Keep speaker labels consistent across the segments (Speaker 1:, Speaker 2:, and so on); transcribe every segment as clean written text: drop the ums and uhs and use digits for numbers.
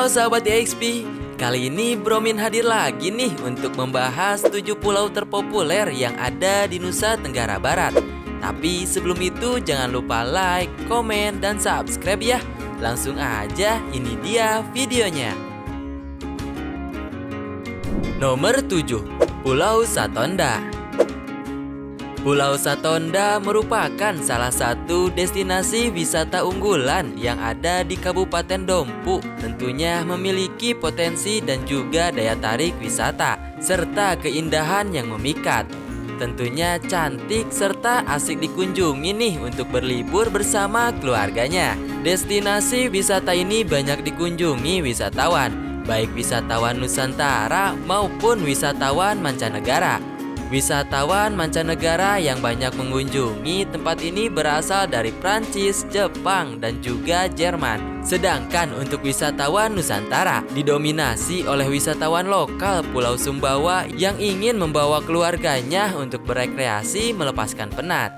Speaker 1: Halo sahabat EXP, kali ini Bromin hadir lagi nih untuk membahas 7 pulau terpopuler yang ada di Nusa Tenggara Barat. Tapi sebelum itu jangan lupa like, komen, dan subscribe ya. Langsung aja, ini dia videonya. Nomor 7, Pulau Satonda. Pulau Satonda merupakan salah satu destinasi wisata unggulan yang ada di Kabupaten Dompu. Tentunya memiliki potensi dan juga daya tarik wisata, serta keindahan yang memikat. Tentunya cantik serta asik dikunjungi nih untuk berlibur bersama keluarganya. Destinasi wisata ini banyak dikunjungi wisatawan, baik wisatawan Nusantara maupun wisatawan mancanegara. Wisatawan mancanegara yang banyak mengunjungi tempat ini berasal dari Prancis, Jepang, dan juga Jerman. Sedangkan untuk wisatawan Nusantara didominasi oleh wisatawan lokal Pulau Sumbawa yang ingin membawa keluarganya untuk berekreasi melepaskan penat.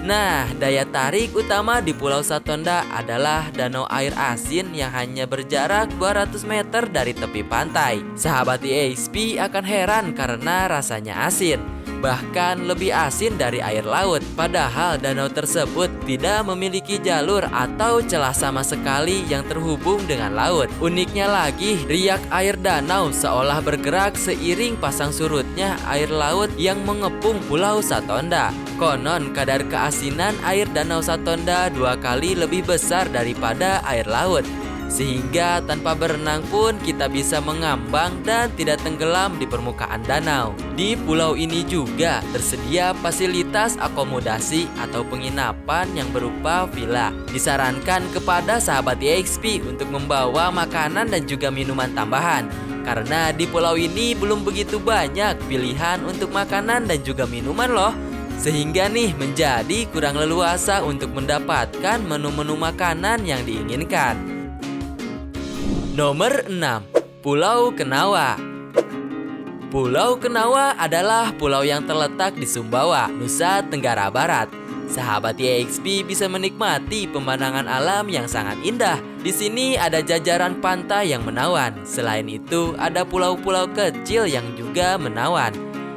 Speaker 1: Nah, daya tarik utama di Pulau Satonda adalah danau air asin yang hanya berjarak 200 meter dari tepi pantai. Sahabat EXP akan heran karena rasanya asin, bahkan lebih asin dari air laut. Padahal danau tersebut tidak memiliki jalur atau celah sama sekali yang terhubung dengan laut. Uniknya lagi, riak air danau seolah bergerak seiring pasang surutnya air laut yang mengepung Pulau Satonda. Konon kadar keasinan air danau Satonda 2 kali lebih besar daripada air laut, sehingga tanpa berenang pun kita bisa mengambang dan tidak tenggelam di permukaan danau. Di pulau ini juga tersedia fasilitas akomodasi atau penginapan yang berupa villa. Disarankan kepada sahabat EXP untuk membawa makanan dan juga minuman tambahan, karena di pulau ini belum begitu banyak pilihan untuk makanan dan juga minuman loh. Sehingga nih menjadi kurang leluasa untuk mendapatkan menu-menu makanan yang diinginkan. Nomor 6, Pulau Kenawa. Pulau Kenawa adalah pulau yang terletak di Sumbawa, Nusa Tenggara Barat. Sahabat EXP bisa menikmati pemandangan alam yang sangat indah. Di sini ada jajaran pantai yang menawan. Selain itu, ada pulau-pulau kecil yang juga menawan.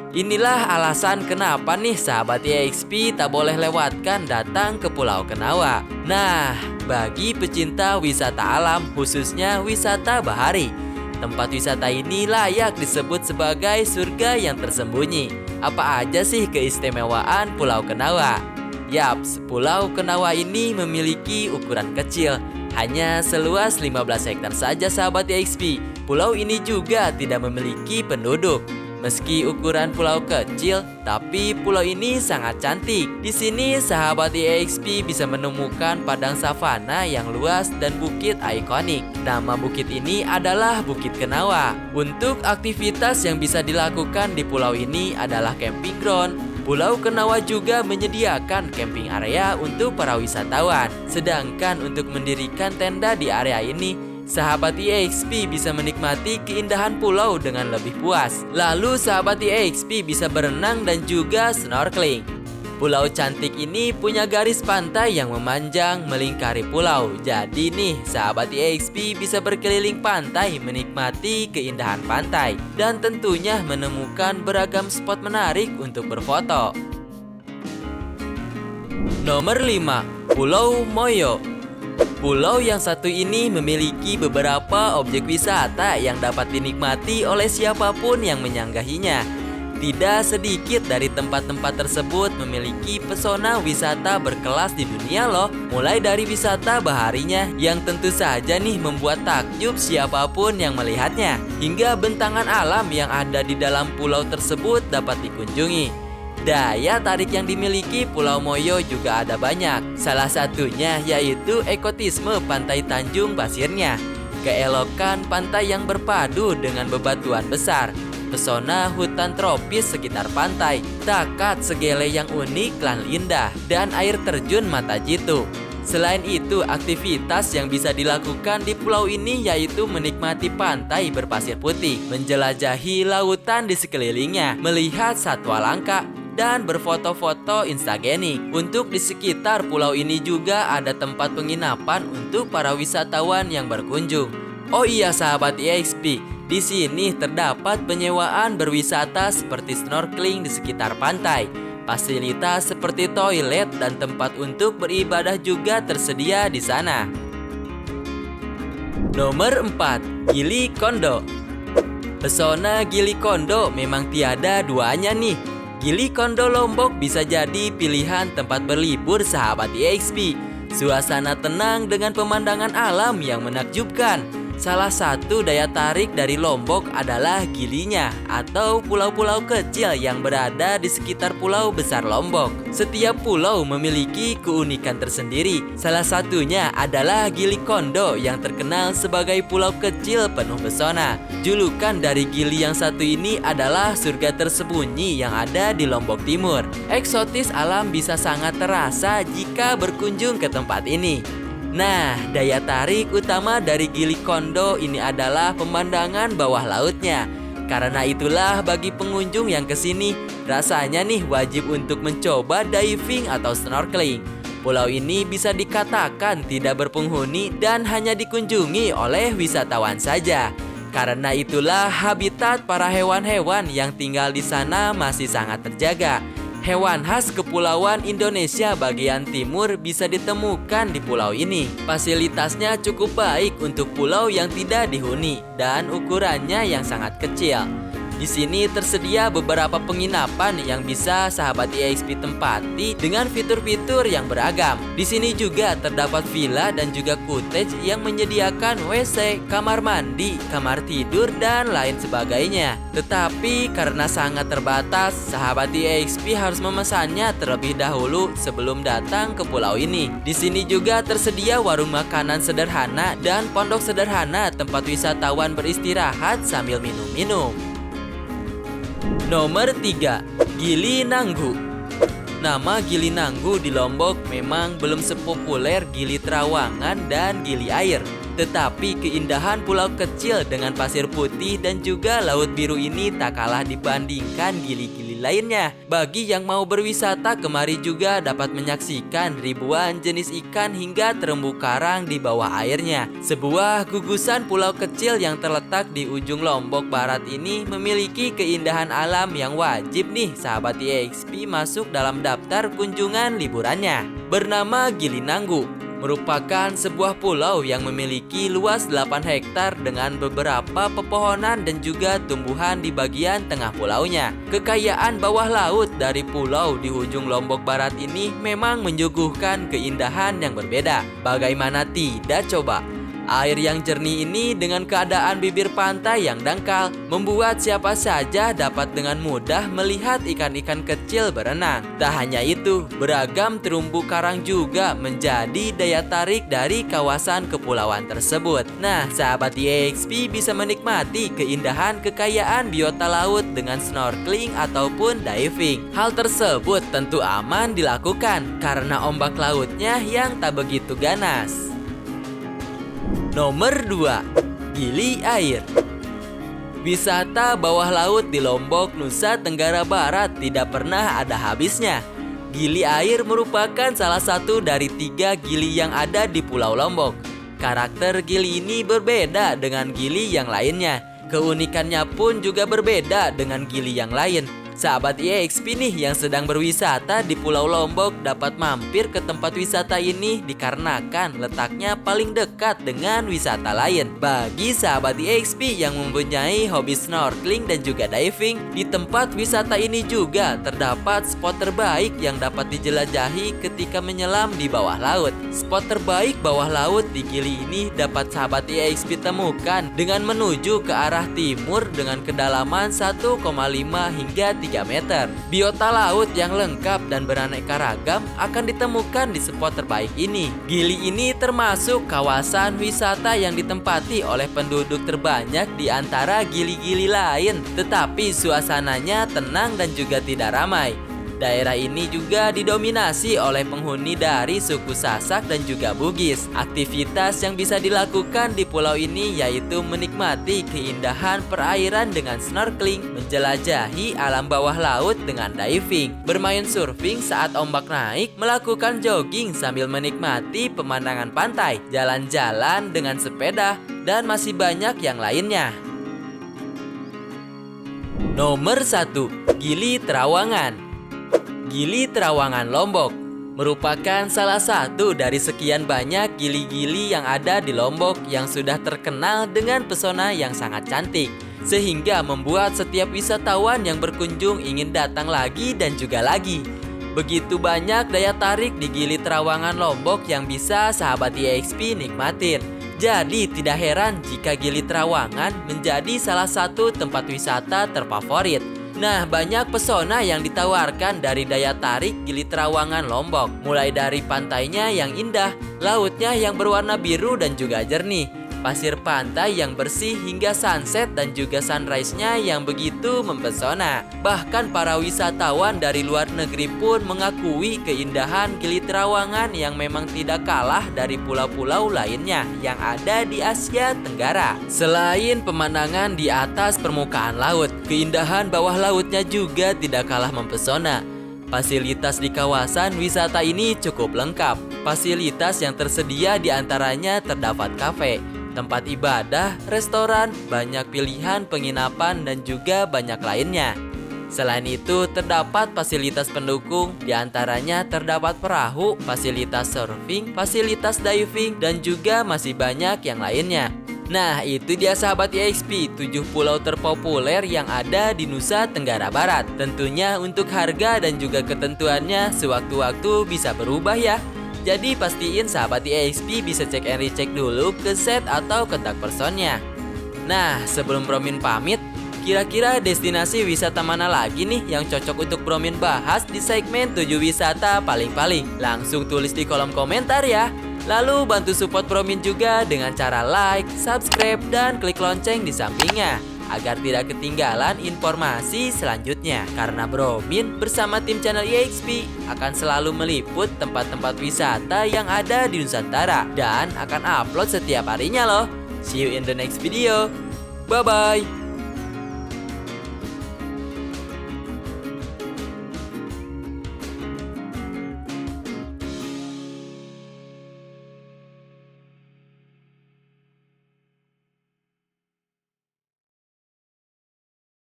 Speaker 1: Inilah alasan kenapa nih sahabat EXP tak boleh lewatkan datang ke Pulau Kenawa. Nah, bagi pecinta wisata alam, khususnya wisata bahari, tempat wisata ini layak disebut sebagai surga yang tersembunyi. Apa aja sih keistimewaan Pulau Kenawa? Yaps, Pulau Kenawa ini memiliki ukuran kecil, hanya seluas 15 hektar saja sahabat EXP. Pulau ini juga tidak memiliki penduduk. Meski ukuran pulau kecil, tapi pulau ini sangat cantik. Di sini sahabat EXP bisa menemukan padang savana yang luas dan bukit ikonik. Nama bukit ini adalah Bukit Kenawa. Untuk aktivitas yang bisa dilakukan di pulau ini adalah camping ground. Pulau Kenawa juga menyediakan camping area untuk para wisatawan. Sedangkan untuk mendirikan tenda di area ini, sahabat EXP bisa menikmati keindahan pulau dengan lebih puas. Lalu sahabat EXP bisa berenang dan juga snorkeling. Pulau cantik ini punya garis pantai yang memanjang melingkari pulau. Jadi nih sahabat EXP bisa berkeliling pantai menikmati keindahan pantai, dan tentunya menemukan beragam spot menarik untuk berfoto. Nomor 5, Pulau Moyo. Pulau yang satu ini memiliki beberapa objek wisata yang dapat dinikmati oleh siapapun yang menyanggahinya. Tidak sedikit dari tempat-tempat tersebut memiliki pesona wisata berkelas di dunia loh. Mulai dari wisata baharinya yang tentu saja nih membuat takjub siapapun yang melihatnya, hingga bentangan alam yang ada di dalam pulau tersebut dapat dikunjungi. Daya tarik yang dimiliki Pulau Moyo juga ada banyak. Salah satunya yaitu ekotisme pantai Tanjung Pasirnya, keelokan pantai yang berpadu dengan bebatuan besar, pesona hutan tropis sekitar pantai, takat segele yang unik dan indah, dan air terjun Mata Jitu. Selain itu, aktivitas yang bisa dilakukan di pulau ini yaitu menikmati pantai berpasir putih, menjelajahi lautan di sekelilingnya, melihat satwa langka, dan berfoto-foto instagenik. Untuk di sekitar pulau ini juga ada tempat penginapan untuk para wisatawan yang berkunjung. Oh iya sahabat EXP, di sini terdapat penyewaan berwisata seperti snorkeling di sekitar pantai. Fasilitas seperti toilet dan tempat untuk beribadah juga tersedia di sana. Nomor 4, Gili Kondo. Pesona Gili Kondo memang tiada duanya nih. Gili Kondo Lombok bisa jadi pilihan tempat berlibur sahabat EXP. Suasana tenang dengan pemandangan alam yang menakjubkan. Salah satu daya tarik dari Lombok adalah gilinya atau pulau-pulau kecil yang berada di sekitar pulau besar Lombok. Setiap pulau memiliki keunikan tersendiri. Salah satunya adalah Gili Kondo yang terkenal sebagai pulau kecil penuh pesona. Julukan dari Gili yang satu ini adalah surga tersembunyi yang ada di Lombok Timur. Eksotis alam bisa sangat terasa jika berkunjung ke tempat ini. Nah, daya tarik utama dari Gili Kondo ini adalah pemandangan bawah lautnya. Karena itulah bagi pengunjung yang kesini, rasanya nih wajib untuk mencoba diving atau snorkeling. Pulau ini bisa dikatakan tidak berpenghuni dan hanya dikunjungi oleh wisatawan saja. Karena itulah habitat para hewan-hewan yang tinggal di sana masih sangat terjaga. Hewan khas Kepulauan Indonesia bagian timur bisa ditemukan di pulau ini. Fasilitasnya cukup baik untuk pulau yang tidak dihuni dan ukurannya yang sangat kecil. Di sini tersedia beberapa penginapan yang bisa sahabat EXP tempati dengan fitur-fitur yang beragam. Di sini juga terdapat villa dan juga cottage yang menyediakan WC, kamar mandi, kamar tidur, dan lain sebagainya. Tetapi karena sangat terbatas, sahabat EXP harus memesannya terlebih dahulu sebelum datang ke pulau ini. Di sini juga tersedia warung makanan sederhana dan pondok sederhana tempat wisatawan beristirahat sambil minum-minum. Nomor 3, Gili Nanggu. Nama Gili Nanggu di Lombok memang belum sepopuler Gili Trawangan dan Gili Air. Tetapi keindahan pulau kecil dengan pasir putih dan juga laut biru ini tak kalah dibandingkan gili-gili lainnya. Bagi yang mau berwisata kemari juga dapat menyaksikan ribuan jenis ikan hingga terumbu karang di bawah airnya. Sebuah gugusan pulau kecil yang terletak di ujung Lombok Barat ini memiliki keindahan alam yang wajib nih sahabat EXP masuk dalam daftar kunjungan liburannya. Bernama Gili Nanggu, merupakan sebuah pulau yang memiliki luas 8 hektar dengan beberapa pepohonan dan juga tumbuhan di bagian tengah pulaunya. Kekayaan bawah laut dari pulau di ujung Lombok Barat ini memang menyuguhkan keindahan yang berbeda. Bagaimana tidak coba? Air yang jernih ini dengan keadaan bibir pantai yang dangkal membuat siapa saja dapat dengan mudah melihat ikan-ikan kecil berenang. Tak hanya itu, beragam terumbu karang juga menjadi daya tarik dari kawasan kepulauan tersebut. Nah, sahabat EXP bisa menikmati keindahan kekayaan biota laut dengan snorkeling ataupun diving. Hal tersebut tentu aman dilakukan karena ombak lautnya yang tak begitu ganas. Nomor 2, Gili Air. Wisata bawah laut di Lombok, Nusa Tenggara Barat tidak pernah ada habisnya. Gili Air merupakan salah satu dari 3 gili yang ada di Pulau Lombok. Karakter gili ini berbeda dengan gili yang lainnya. Keunikannya pun juga berbeda dengan gili yang lain. Sahabat EXP nih yang sedang berwisata di Pulau Lombok dapat mampir ke tempat wisata ini dikarenakan letaknya paling dekat dengan wisata lain. Bagi sahabat EXP yang mempunyai hobi snorkeling dan juga diving, di tempat wisata ini juga terdapat spot terbaik yang dapat dijelajahi ketika menyelam di bawah laut. Spot terbaik bawah laut di Gili ini dapat sahabat EXP temukan dengan menuju ke arah timur dengan kedalaman 1,5 hingga 3 meter. Biota laut yang lengkap dan beraneka ragam akan ditemukan di spot terbaik ini. Gili ini termasuk kawasan wisata yang ditempati oleh penduduk terbanyak di antara gili-gili lain, tetapi suasananya tenang dan juga tidak ramai. Daerah ini juga didominasi oleh penghuni dari suku Sasak dan juga Bugis. Aktivitas yang bisa dilakukan di pulau ini yaitu menikmati keindahan perairan dengan snorkeling, menjelajahi alam bawah laut dengan diving, bermain surfing saat ombak naik, melakukan jogging sambil menikmati pemandangan pantai, jalan-jalan dengan sepeda, dan masih banyak yang lainnya. Nomor 1. Gili Trawangan. Gili Trawangan Lombok merupakan salah satu dari sekian banyak gili-gili yang ada di Lombok yang sudah terkenal dengan pesona yang sangat cantik, sehingga membuat setiap wisatawan yang berkunjung ingin datang lagi dan juga lagi. Begitu banyak daya tarik di Gili Trawangan Lombok yang bisa sahabat EXP nikmatin. Jadi tidak heran jika Gili Trawangan menjadi salah satu tempat wisata terfavorit. Nah, banyak pesona yang ditawarkan dari daya tarik Gili Trawangan Lombok. Mulai dari pantainya yang indah, lautnya yang berwarna biru dan juga jernih, pasir pantai yang bersih hingga sunset dan juga sunrise-nya yang begitu mempesona. Bahkan para wisatawan dari luar negeri pun mengakui keindahan Gili Trawangan yang memang tidak kalah dari pulau-pulau lainnya yang ada di Asia Tenggara. Selain pemandangan di atas permukaan laut, keindahan bawah lautnya juga tidak kalah mempesona. Fasilitas di kawasan wisata ini cukup lengkap. Fasilitas yang tersedia diantaranya terdapat kafe, tempat ibadah, restoran, banyak pilihan penginapan, dan juga banyak lainnya. Selain itu, terdapat fasilitas pendukung, diantaranya terdapat perahu, fasilitas surfing, fasilitas diving, dan juga masih banyak yang lainnya. Nah, itu dia sahabat EXP, 7 pulau terpopuler yang ada di Nusa Tenggara Barat. Tentunya untuk harga dan juga ketentuannya sewaktu-waktu bisa berubah ya. Jadi pastiin sahabat EXP bisa cek and recheck dulu ke set atau kontak personnya. Nah, sebelum Bromin pamit, kira-kira destinasi wisata mana lagi nih yang cocok untuk Bromin bahas di segmen 7 wisata paling-paling? Langsung tulis di kolom komentar ya. Lalu bantu support Bromin juga dengan cara like, subscribe, dan klik lonceng di sampingnya agar tidak ketinggalan informasi selanjutnya. Karena Bromin bersama tim channel EXP akan selalu meliput tempat-tempat wisata yang ada di Nusantara dan akan upload setiap harinya loh. See you in the next video. Bye-bye.